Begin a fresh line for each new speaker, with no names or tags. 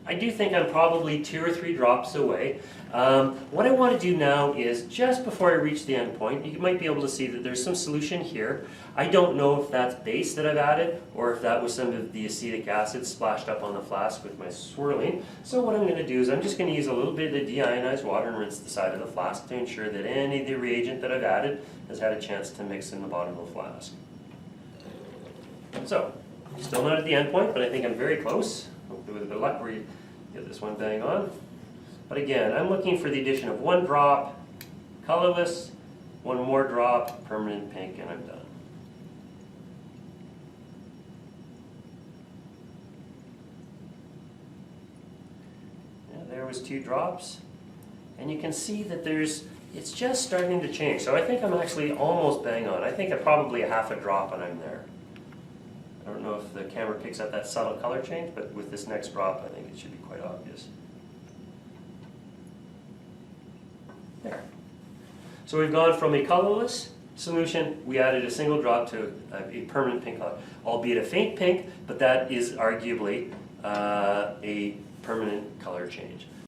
I do think I'm probably 2 or 3 drops away. What I want to do now is, just before I reach the end point, you might be able to see that there's some solution here. I don't know if that's base that I've added, or if that was some of the acetic acid splashed up on the flask with my swirling. So what I'm going to do is I'm just going to use a little bit of the deionized water and rinse the side of the flask to ensure that any of the reagent that I've added has had a chance to mix in the bottom of the flask. So, still not at the end point, but I think I'm very close. Hopefully with a bit of luck we get this one bang on. But again, I'm looking for the addition of 1 drop, colorless, 1 more drop, permanent pink, and I'm done. Yeah, there was 2 drops. And you can see that it's just starting to change. So I think I'm actually almost bang on. I think I'm probably a half a drop and I'm there. I don't know if the camera picks up that subtle color change, but with this next drop, I think it should be quite obvious. There. So we've gone from a colorless solution, we added a single drop to a permanent pink color, albeit a faint pink, but that is arguably a permanent color change.